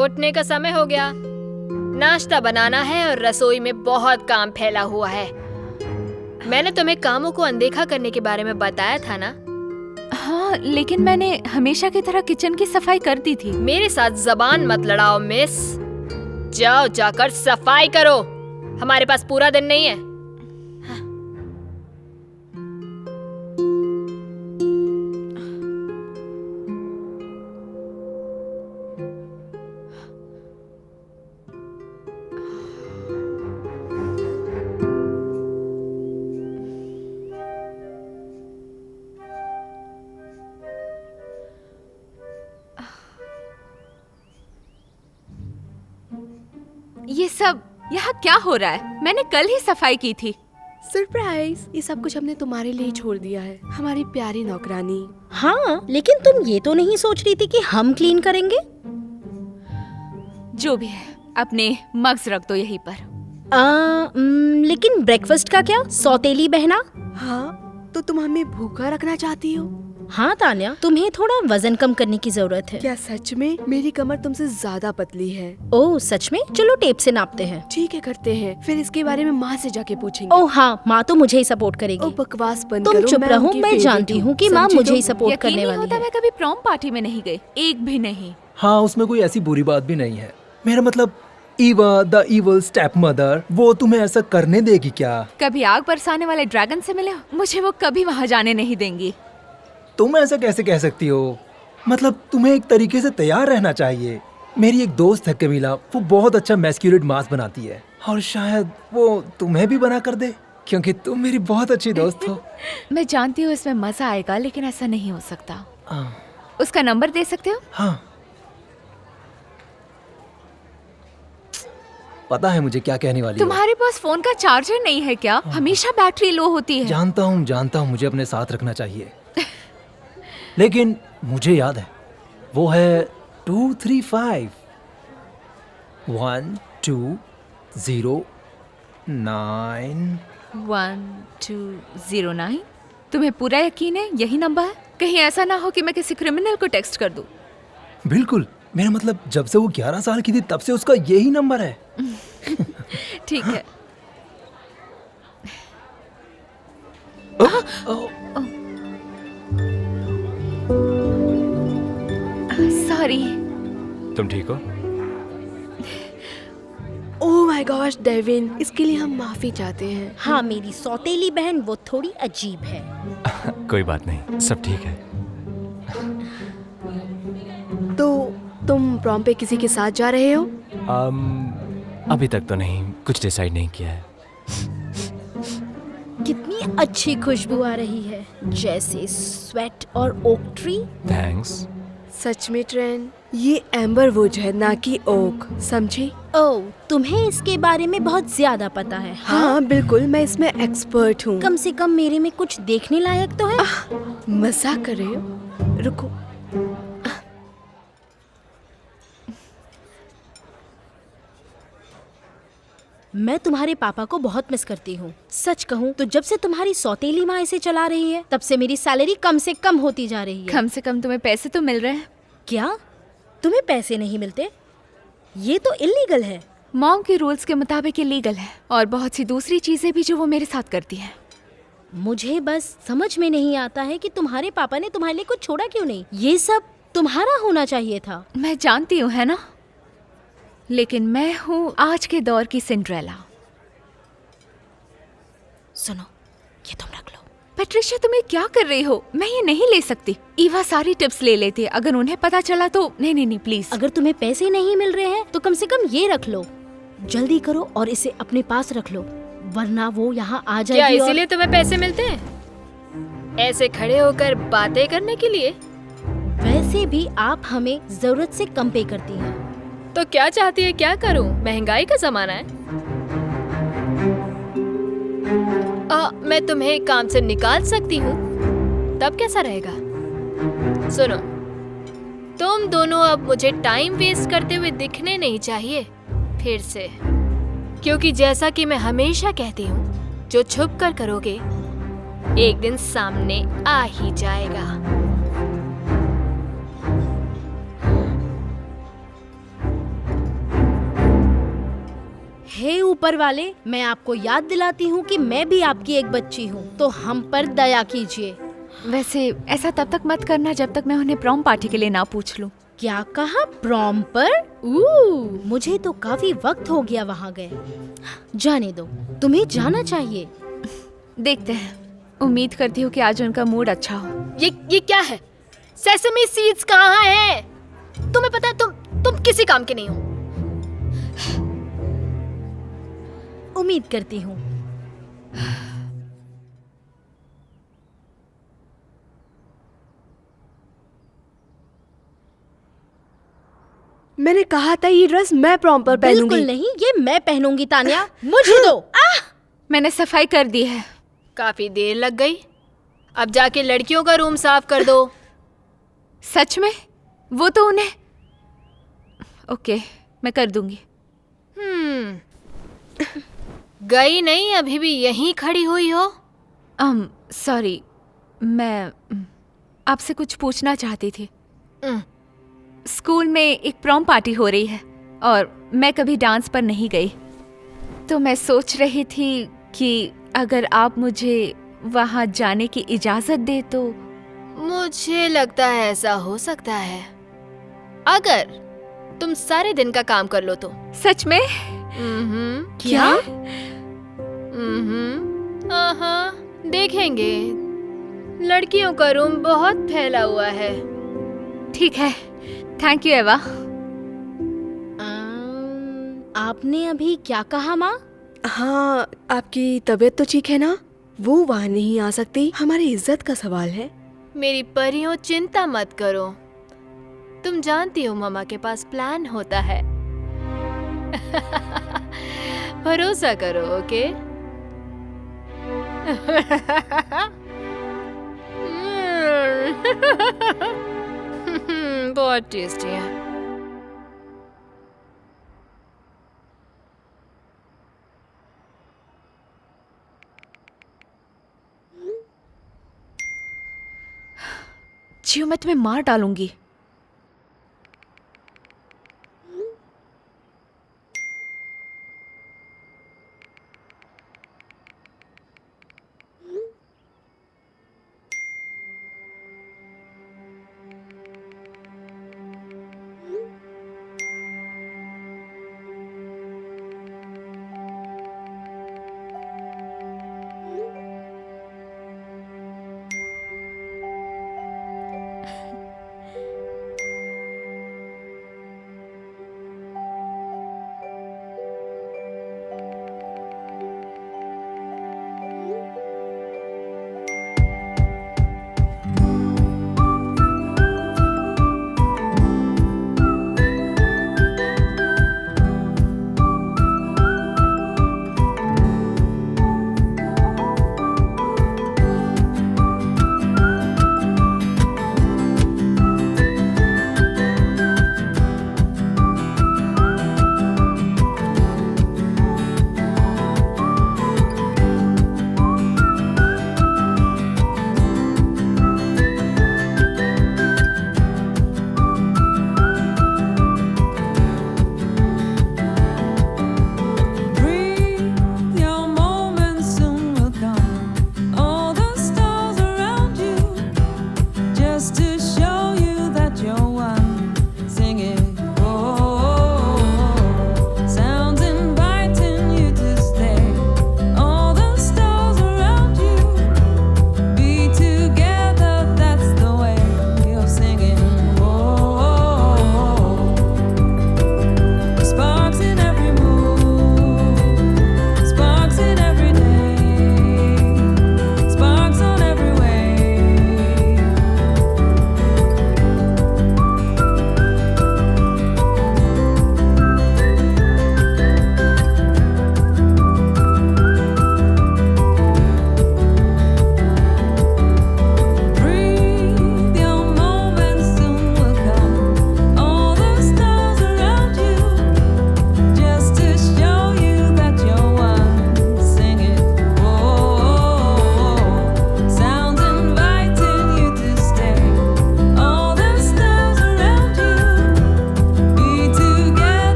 उठने का समय हो गया। नाश्ता बनाना है और रसोई में बहुत काम फैला हुआ है। मैंने तुम्हें कामों को अनदेखा करने के बारे में बताया था ना? हाँ, लेकिन मैंने हमेशा की तरह किचन की सफाई कर दी थी। मेरे साथ जबान मत लड़ाओ मिस। जाओ जाकर सफाई करो। हमारे पास पूरा दिन नहीं है। ये सब यहाँ क्या हो रहा है? मैंने कल ही सफाई की थी। सरप्राइज, ये सब कुछ हमने तुम्हारे लिए छोड़ दिया है, हमारी प्यारी नौकरानी। हाँ, लेकिन तुम ये तो नहीं सोच रही थी कि हम क्लीन करेंगे? जो भी है, अपने मग्स रख दो यहीं पर। लेकिन ब्रेकफास्ट का क्या, सौतेली बहना? हाँ, तो तुम हमें भूखा रखना चाहती हो? हाँ तान्या, तुम्हें थोड़ा वजन कम करने की जरूरत है। क्या सच में? मेरी कमर तुमसे ज्यादा पतली है। ओह सच में? चलो टेप से नापते हैं। ठीक है, करते हैं। फिर इसके बारे में माँ से जाके पूछेंगे। ओह हाँ, माँ तो मुझे ही सपोर्ट करेगी। ओ बकवास बंद तुम करो, चुप रहो, उनकी मैं favorite जानती हूँ कि माँ समझी मुझे ही तुम? सपोर्ट यकीन करने नहीं वाली होता है। मैं कभी प्रॉम पार्टी में नहीं गई, एक भी नहीं। हाँ, उसमें कोई ऐसी बुरी बात भी नहीं है। मेरा मतलब Eva the evil step mother, वो तुम्हें ऐसा करने देगी क्या? कभी आग बरसाने वाले ड्रैगन से मिले हो? मुझे वो कभी वहाँ जाने नहीं देंगी। तुम ऐसा कैसे कह सकती हो? मतलब तुम्हें एक तरीके से तैयार रहना चाहिए। मेरी एक दोस्त है कमीला, वो बहुत अच्छा मैस्क्यूलेट मास्क बनाती है और शायद वो तुम्हें भी बना कर दे, क्योंकि तुम मेरी बहुत अच्छी दोस्त हो। मैं जानती हूँ इसमें मजा आएगा, लेकिन ऐसा नहीं हो सकता। हाँ। उसका नंबर दे सकते हो? हाँ, पता है मुझे क्या कहने वाली हो। तुम्हारे पास फोन का चार्जर नहीं है क्या? हमेशा बैटरी लो होती है। जानता हूँ, मुझे अपने साथ रखना चाहिए। लेकिन मुझे याद है, वो है 235 1209। 1209। तुम्हें पूरा यकीन है यही नंबर है? कहीं ऐसा ना हो कि मैं किसी क्रिमिनल को टेक्स्ट कर दूं। बिल्कुल, मेरा मतलब जब से वो 11 साल की थी तब से उसका यही नंबर है। ठीक है। सॉरी। तुम ठीक हो? ओह माय गॉश डेविन, इसके लिए हम माफी चाहते हैं। हाँ, मेरी सौतेली बहन वो थोड़ी अजीब है। कोई बात नहीं, सब ठीक है। तो तुम प्रॉम पे किसी के साथ जा रहे हो? अभी तक तो नहीं, कुछ डिसाइड नहीं किया है। कितनी अच्छी खुशबू आ रही है, जैसे स्वेट और ओक ट्री। थैंक्स। सच में ट्रेन, ये एम्बर वुड है ना कि ओक, समझी? ओह, तुम्हें इसके बारे में बहुत ज्यादा पता है। हाँ बिल्कुल, मैं इसमें एक्सपर्ट हूँ। कम से कम मेरे में कुछ देखने लायक तो है। मजाक कर रहे हो? रुको। मैं तुम्हारे पापा को बहुत मिस करती हूँ। सच कहूँ तो जब से तुम्हारी सौतेली माँ इसे चला रही है, तब से मेरी सैलरी कम से कम होती जा रही है। कम से कम तुम्हें पैसे तो मिल रहे हैं। क्या? तुम्हें पैसे नहीं मिलते? ये तो इल्लीगल है। मॉम के रूल्स के मुताबिक ये लीगल है, और बहुत सी दूसरी चीजें भी जो वो मेरे साथ करती है। मुझे बस समझ में नहीं आता है कि तुम्हारे पापा ने तुम्हारे लिए कुछ छोड़ा क्यों नहीं। ये सब तुम्हारा होना चाहिए था। मैं जानती हूँ, है ना, लेकिन मैं हूँ आज के दौर की सिंड्रेला। सुनो, ये तुम रख लो। पेट्रिशिया, तुम ये क्या कर रही हो? मैं ये नहीं ले सकती। ईवा सारी टिप्स ले लेती है, अगर उन्हें पता चला तो। नहीं नहीं नहीं, प्लीज। अगर तुम्हें पैसे नहीं मिल रहे हैं तो कम से कम ये रख लो। जल्दी करो और इसे अपने पास रख लो, वरना वो यहाँ आ क्या जाएगी। इसीलिए तुम्हें पैसे मिलते हैं? ऐसे खड़े होकर बातें करने के लिए? वैसे भी आप हमें जरूरत से कम पे करती हैं। तो क्या चाहती है, क्या करूं? महंगाई का जमाना है। मैं तुम्हें काम से निकाल सकती हूँ, तब कैसा रहेगा? सुनो, तुम दोनों अब मुझे टाइम वेस्ट करते हुए दिखने नहीं चाहिए फिर से, क्योंकि जैसा कि मैं हमेशा कहती हूँ, जो छुप कर करोगे एक दिन सामने आ ही जाएगा। हे ऊपर वाले, मैं आपको याद दिलाती हूँ कि मैं भी आपकी एक बच्ची हूँ, तो हम पर दया कीजिए। वैसे ऐसा तब तक मत करना जब तक मैं उन्हें प्रॉम पार्टी के लिए ना पूछ लूं। क्या कहा, प्रॉम पर? मुझे तो काफी वक्त हो गया वहाँ गए। जाने दो, तुम्हें जाना चाहिए। देखते हैं, उम्मीद करती हूँ कि आज उनका मूड अच्छा हो। ये क्या है? सेसमी सीड्स कहाँ है? तुम्हें पता है तुम किसी काम के नहीं हो। उम्मीद करती हूँ। मैंने कहा था ये ड्रेस मैं प्रॉम पर पहनूंगी। बिल्कुल नहीं, ये मैं पहनूंगी तान्या, मुझे दो। मैंने सफाई कर दी है। काफी देर लग गई, अब जाके लड़कियों का रूम साफ कर दो। सच में? वो तो उन्हें ओके, मैं कर दूंगी। गई नहीं, अभी भी यहीं खड़ी हुई हो? सॉरी, मैं आपसे कुछ पूछना चाहती थी। स्कूल में एक प्रॉम पार्टी हो रही है और मैं कभी डांस पर नहीं गई, तो मैं सोच रही थी कि अगर आप मुझे वहाँ जाने की इजाज़त दे तो। मुझे लगता है ऐसा हो सकता है, अगर तुम सारे दिन का काम कर लो तो। सच में? क्या? देखेंगे, लड़कियों का रूम बहुत फैला हुआ है। ठीक है, थैंक यू एवा। आपने अभी क्या कहा माँ? हाँ, आपकी तबीयत तो ठीक है ना? वो वहाँ नहीं आ सकती, हमारी इज्जत का सवाल है। मेरी परियों, चिंता मत करो, तुम जानती हो मामा के पास प्लान होता है। भरोसा करो, ओके? बहुत टेस्टी है। जियो, मैं तुम्हें मार डालूंगी।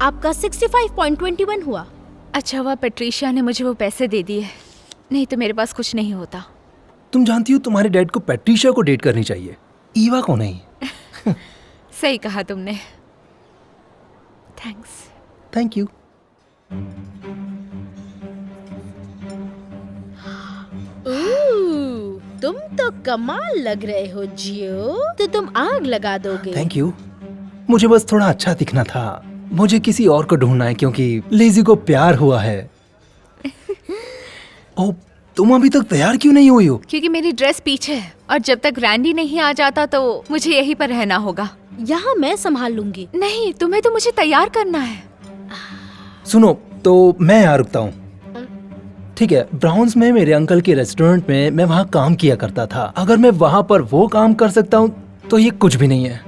आपका 65.21 हुआ। अच्छा हुआ पेट्रिशिया ने मुझे वो पैसे दे दिए, नहीं तो मेरे पास कुछ नहीं होता। तुम जानती हो तुम्हारे डैड को पैट्रिशिया को डेट करनी चाहिए, ईवा को नहीं। सही कहा तुमने। थैंक्स। Thank you. तुम तो कमाल लग रहे हो जियो, तो तुम आग लगा दोगे। Thank you. मुझे बस थोड़ा अच्छा दिखना था। मुझे किसी और को ढूंढना है क्योंकि लेजी को प्यार हुआ है। ओ, तुम अभी तक तैयार क्यों नहीं हुई हो? क्योंकि मेरी ड्रेस पीछे है और जब तक रैंडी नहीं आ जाता तो मुझे यहीं पर रहना होगा। यहाँ मैं संभाल लूंगी। नहीं, तुम्हें तो मुझे तैयार करना है। सुनो, तो मैं यहाँ रुकता हूँ। ठीक है, ब्राउन्स में मेरे अंकल के रेस्टोरेंट में मैं वहाँ काम किया करता था। अगर मैं वहाँ पर वो काम कर सकता हूँ तो ये कुछ भी नहीं है।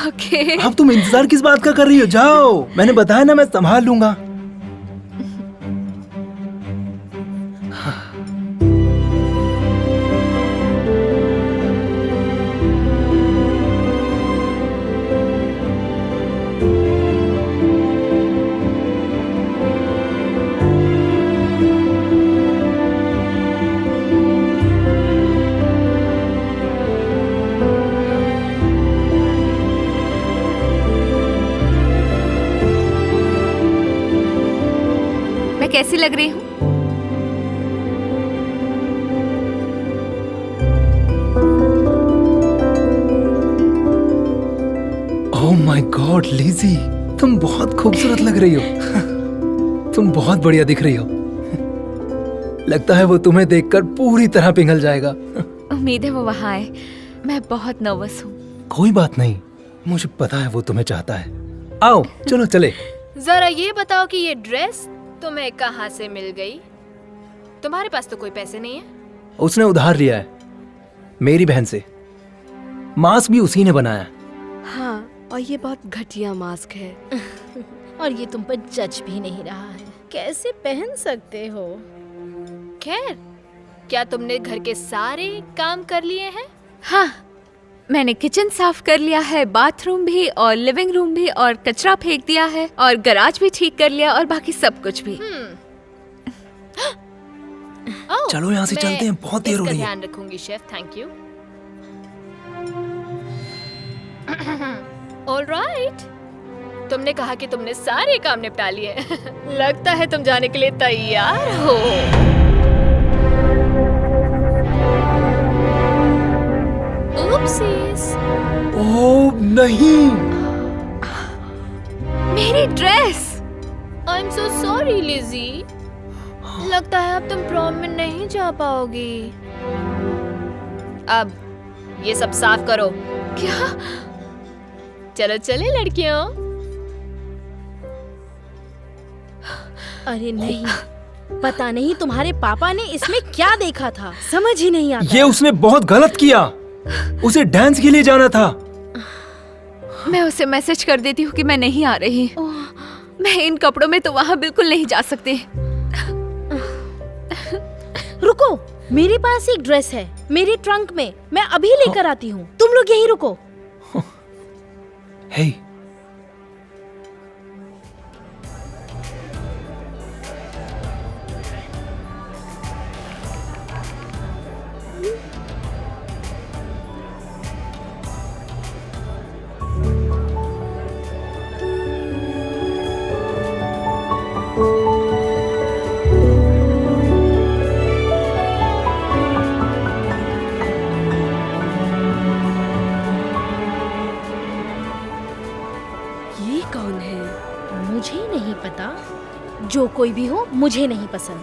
ओके। अब तुम इंतजार किस बात का कर रही हो? जाओ, मैंने बताया ना मैं संभाल लूंगा। मैं कैसी लग रही हूँ? ओह माय गॉड लिजी, तुम बहुत खूबसूरत लग रही हो। तुम बहुत बढ़िया दिख रही हो। लगता है वो तुम्हें देखकर पूरी तरह पिघल जाएगा। उम्मीद है वो वहाँ आए। मैं बहुत नर्वस हूँ। कोई बात नहीं, मुझे पता है वो तुम्हें चाहता है। आओ चलो चले। जरा ये बताओ कि ये ड्रेस तुम्हें कहाँ से मिल गई? तुम्हारे पास तो कोई पैसे नहीं है। उसने उधार लिया है मेरी बहन से। मास्क भी उसी ने बनाया। हाँ, और ये बहुत घटिया मास्क है। और ये तुम पर जज भी नहीं रहा है। कैसे पहन सकते हो? खैर, क्या तुमने घर के सारे काम कर लिए हैं? हाँ, मैंने किचन साफ कर लिया है, बाथरूम भी और लिविंग रूम भी, और कचरा फेंक दिया है और गराज भी ठीक कर लिया और बाकी सब कुछ भी। ओह, चलो यहाँ से मैं चलते हैं, बहुत देर हो इसका रही है। ध्यान रखूंगी शेफ, थैंक यू। ऑलराइट, तुमने कहा कि तुमने सारे काम निपटा लिए। लगता है तुम जाने के लिए तैयार हो। Oopsies. ओह नहीं, मेरी dress! I'm so sorry, Lizzie. लगता है अब तुम प्रॉम में नहीं जा पाओगी। अब ये सब साफ करो। क्या? चलो चले लड़कियों। अरे नहीं, पता नहीं तुम्हारे पापा ने इसमें क्या देखा था, समझ ही नहीं आता। ये उसने बहुत गलत किया। उसे डांस के लिए जाना था। मैं उसे मैसेज कर देती हूँ कि मैं नहीं आ रही। मैं इन कपड़ों में तो वहाँ बिल्कुल नहीं जा सकती। रुको, मेरे पास एक ड्रेस है मेरे ट्रंक में, मैं अभी लेकर आती हूँ। तुम लोग यहीं रुको। हे, ये कौन है? मुझे नहीं पता, जो कोई भी हो मुझे नहीं पसंद।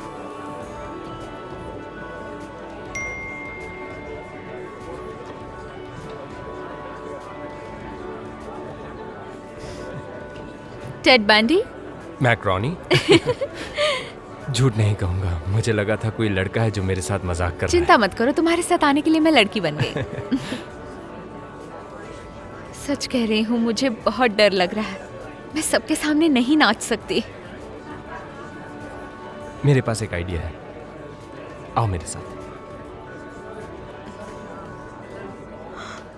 Ted bandy? मैक्रोनी? झूठ नहीं कहूंगा, मुझे लगा था कोई लड़का है जो मेरे साथ मजाक कर रहा चिंता मत करो, तुम्हारे साथ आने के लिए मैं लड़की बन गई। सच कह रही हूँ, मुझे बहुत डर लग रहा है। मैं सबके सामने नहीं नाच सकती। है। मेरे पास एक आइडिया है, आओ मेरे साथ।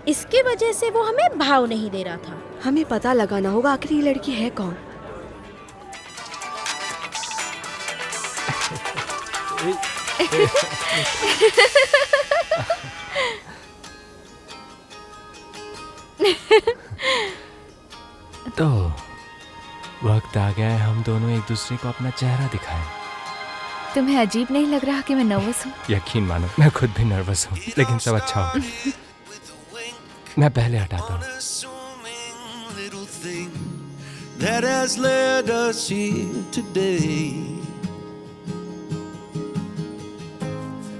इसके वजह से वो हमें भाव नहीं दे रहा था। हमें पता लगाना होगा आखिर ये लड़की है कौन। तो वक्त आ गया है हम दोनों एक दूसरे को अपना चेहरा दिखाएं। तुम्हें अजीब नहीं लग रहा कि मैं नर्वस हूँ? यकीन मानो मैं खुद भी नर्वस हूँ, लेकिन सब अच्छा हो। मैं पहले हटाता हूँ। That has led us here today.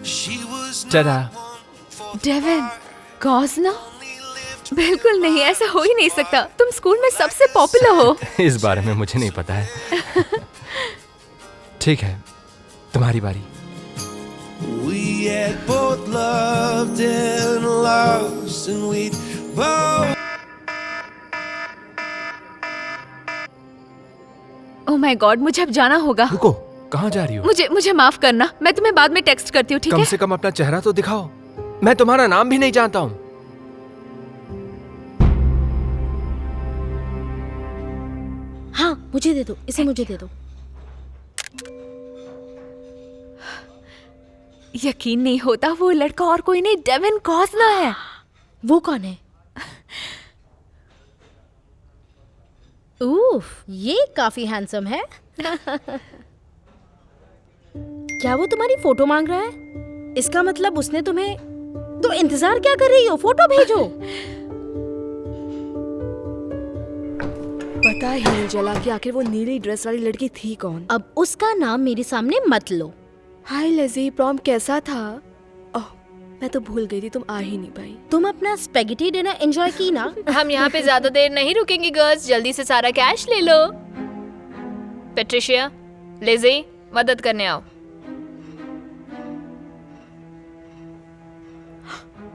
She was चला। डेविन कॉज़नर? बिल्कुल नहीं, ऐसा हो ही नहीं सकता। तुम स्कूल में सबसे पॉपुलर हो। इस बारे में मुझे नहीं पता है। ठीक है, तुम्हारी बारी। We had both loved and lost, and we'd both. Oh my God, मुझे अब जाना होगा। रुको, कहाँ जा रही हो? मुझे माफ करना, मैं तुम्हें बाद में टेक्स्ट करती हूँ, ठीक कम है? से कम अपना चेहरा तो दिखाओ। मैं तुम्हारा नाम भी नहीं जानता हूँ। हाँ, मुझे दे दो, इसे मुझे दे दो। यकीन नहीं होता, वो लड़का और कोई नहीं, डेविन कॉज़नर है। वो कौन है? उफ, ये काफी हैंडसम है। क्या वो तुम्हारी फोटो मांग रहा है? इसका मतलब उसने तुम्हें... तो इंतजार क्या कर रही हो? फोटो भेजो। पता ही नहीं चला कि आखिर वो नीली ड्रेस वाली लड़की थी कौन। अब उसका नाम मेरे सामने मत लो। हाय लेज़ी, प्रॉम कैसा था? ओह, मैं तो भूल गई थी, तुम आ ही नहीं पाई। तुम अपना स्पेगेटी डिनर एंजॉय की ना? हम यहाँ पे ज्यादा देर नहीं रुकेंगे गर्ल्स, जल्दी से सारा कैश ले लो। पेट्रिशिया, लेज़ी, मदद करने आओ।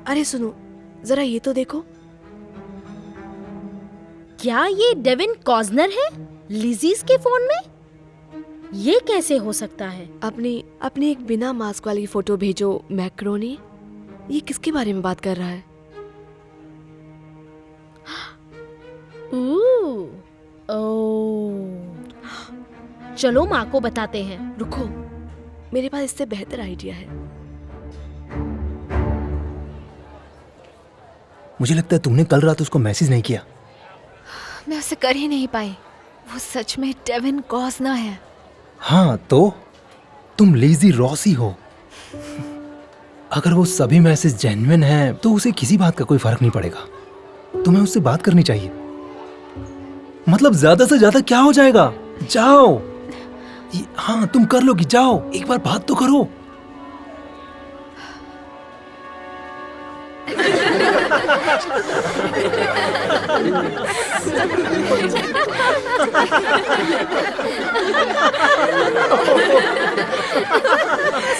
अरे सुनो, जरा ये तो देखो। क्या ये डेविन कॉज़नर है लिजीज के फोन में? ये कैसे हो सकता है? अपनी एक बिना मास्क वाली फोटो भेजो मैक्रोनी। ये किसके बारे में बात कर रहा है? चलो माँ को बताते हैं। रुको, मेरे पास इससे बेहतर आइडिया है। मुझे लगता है तुमने कल रात उसको मैसेज नहीं किया। मैं उसे कर ही नहीं पाई। वो सच में डेविन कॉज़नर है। हाँ तो तुम लेज़ी रॉसी हो। अगर वो सभी मैसेज जेन्युइन हैं तो उसे किसी बात का कोई फर्क नहीं पड़ेगा। तुम्हें उससे बात करनी चाहिए। मतलब ज्यादा से ज्यादा क्या हो जाएगा? जाओ। हाँ तुम कर लोगी, जाओ एक बार बात तो करो।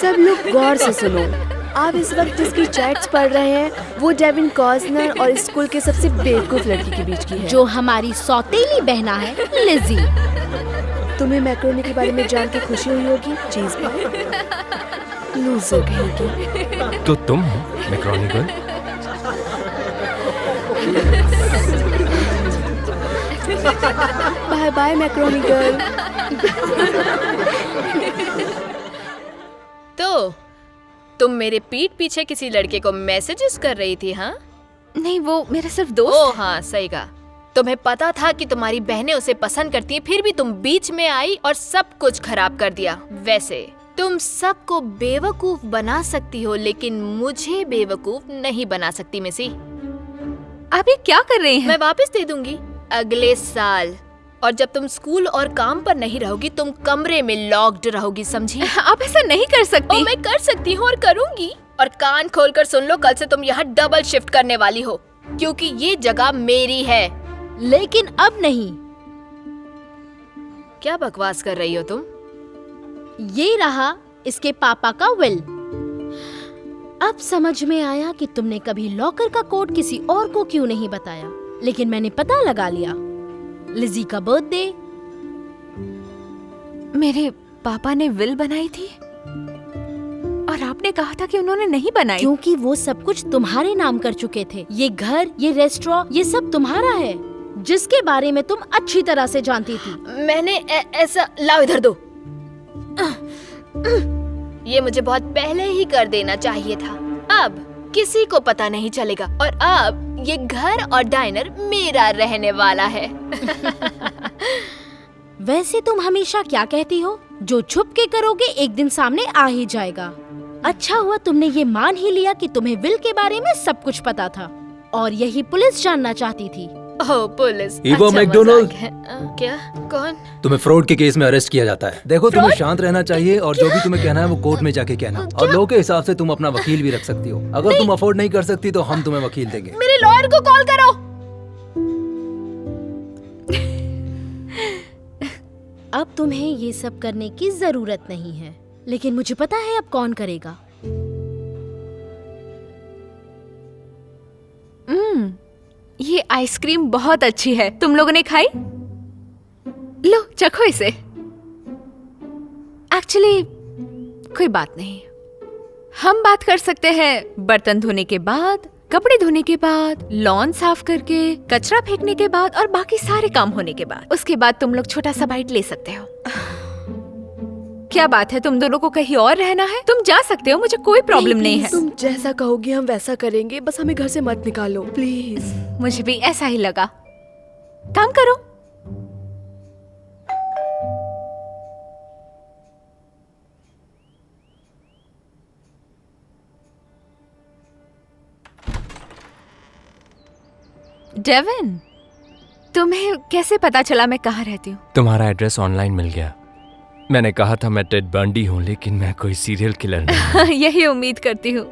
सब लोग गौर से सुनो। आप इस वक्त जिसकी चैट्स पढ़ रहे हैं वो डेविन कॉज़नर और स्कूल के सबसे बेवकूफ लड़की के बीच की है, जो हमारी सौतेली बहना है लिजी। तुम्हें मैक्रोनी के बारे में जान के खुशी हुई होगी। चीज पर लूजर कहेगी। तो तुम हो macaroni girl? Bye bye macaroni girl. तो तुम मेरे पीठ पीछे किसी लड़के को मैसेजेस कर रही थी? हाँ नहीं, वो मेरा सिर्फ दोस्त। ओह हाँ, सही कहा। तुम्हें पता था कि तुम्हारी बहनें उसे पसंद करती हैं, फिर भी तुम बीच में आई और सब कुछ खराब कर दिया। वैसे तुम सबको बेवकूफ बना सकती हो, लेकिन मुझे बेवकूफ नहीं बना सकती मिसी। आप ये क्या कर रहे हैं? मैं वापस दे दूंगी अगले साल। और जब तुम स्कूल और काम पर नहीं रहोगी, तुम कमरे में लॉक्ड रहोगी, समझी? आप ऐसा नहीं कर सकती। मैं कर सकती हूँ और करूंगी। और कान खोलकर सुन लो, कल से तुम यहाँ डबल शिफ्ट करने वाली हो, क्योंकि ये जगह मेरी है। लेकिन अब नहीं। क्या बकवास कर रही हो तुम? ये रहा इसके पापा का विल। अब समझ में आया कि तुमने कभी लॉकर का कोड किसी और को क्यों नहीं बताया, लेकिन मैंने पता लगा लिया। लिजी का बर्थडे। मेरे पापा ने विल बनाई थी और आपने कहा था कि उन्होंने नहीं बनाई। क्योंकि वो सब कुछ तुम्हारे नाम कर चुके थे। ये घर, ये रेस्टोरेंट, ये सब तुम्हारा है, जिसके बारे में तुम अच्छी तरह से जानती थी। मैंने ऐसा... लाओ इधर दो। ये मुझे बहुत पहले ही कर देना चाहिए था। अब किसी को पता नहीं चलेगा और अब ये घर और डाइनर मेरा रहने वाला है। वैसे तुम हमेशा क्या कहती हो, जो छुप के करोगे एक दिन सामने आ ही जाएगा। अच्छा हुआ तुमने ये मान ही लिया कि तुम्हें विल के बारे में सब कुछ पता था और यही पुलिस जानना चाहती थी। ओह पुलिस, ईवा अच्छा मैकडोनल्ड। मजाक है। क्या? कौन? तुम्हें फ्रॉड के केस में अरेस्ट किया जाता है। देखो तुम्हें शांत रहना चाहिए और जो भी तुम्हें कहना है वो कोर्ट में जाके कहना। और लॉ के हिसाब से तुम अपना वकील भी रख सकती हो। अगर तुम अफोर्ड नहीं कर सकती तो हम तुम्हें वकील देंगे। मेरे लॉयर को कॉल करो। अब तुम्हें ये सब करने की जरूरत नहीं है, लेकिन मुझे पता है अब कौन करेगा। ये आइसक्रीम बहुत अच्छी है। तुम लोगों ने खाई? लो चखो इसे। एक्चुअली कोई बात नहीं, हम बात कर सकते हैं बर्तन धोने के बाद, कपड़े धोने के बाद, लॉन साफ करके, कचरा फेंकने के बाद और बाकी सारे काम होने के बाद। उसके बाद तुम लोग छोटा सा बाइट ले सकते हो। क्या बात है, तुम दोनों को कहीं और रहना है? तुम जा सकते हो, मुझे कोई प्रॉब्लम नहीं है। तुम जैसा कहोगी हम वैसा करेंगे, बस हमें घर से मत निकालो प्लीज। मुझे भी ऐसा ही लगा। काम करो। डेविन, तुम्हें कैसे पता चला मैं कहाँ रहती हूँ? तुम्हारा एड्रेस ऑनलाइन मिल गया। मैंने कहा था मैं टेड बंडी हूँ, लेकिन मैं कोई सीरियल किलर नहीं। यही उम्मीद करती हूँ।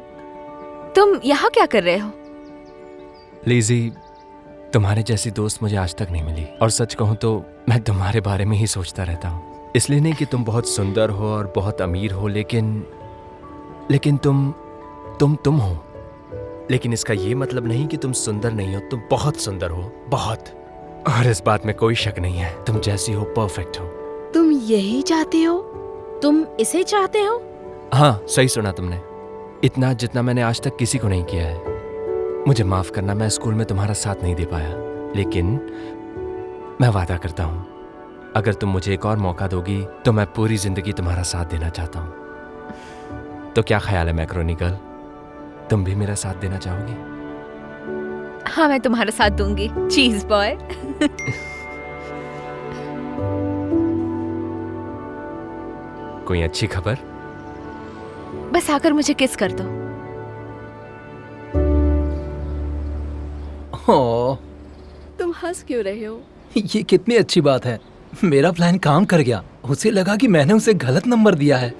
तुम यहाँ क्या कर रहे हो? लीजी, तुम्हारे जैसी दोस्त मुझे आज तक नहीं मिली। और सच कहूँ तो मैं तुम्हारे बारे में ही सोचता रहता हूँ। इसलिए नहीं कि तुम बहुत सुंदर हो और बहुत अमीर हो, लेकिन तुम हो। लेकिन इसका ये मतलब नहीं कि तुम सुंदर नहीं हो। तुम बहुत सुंदर हो, बहुत। और इस बात में कोई शक नहीं है। तुम जैसी हो परफेक्ट हो। तुम यही चाहते हो? तुम इसे चाहते हो? हाँ, सही सुना तुमने। इतना जितना मैंने आज तक किसी को नहीं किया है। मुझे माफ करना, मैं स्कूल में तुम्हारा साथ नहीं दे पाया, लेकिन मैं वादा करता हूँ अगर तुम मुझे एक और मौका दोगी तो मैं पूरी जिंदगी तुम्हारा साथ देना चाहता हूँ। तो क्या ख्याल है मैक्रोनी गर्ल, तुम भी मेरा साथ देना चाहोगी? हाँ, मैं तुम्हारा साथ दूंगी चीज बॉय। कोई अच्छी खबर? बस आकर मुझे किस कर दो। ओह, तुम हंस क्यों रहे हो? ये कितनी अच्छी बात है। मेरा प्लान काम कर गया। उसे लगा कि मैंने उसे गलत नंबर दिया है।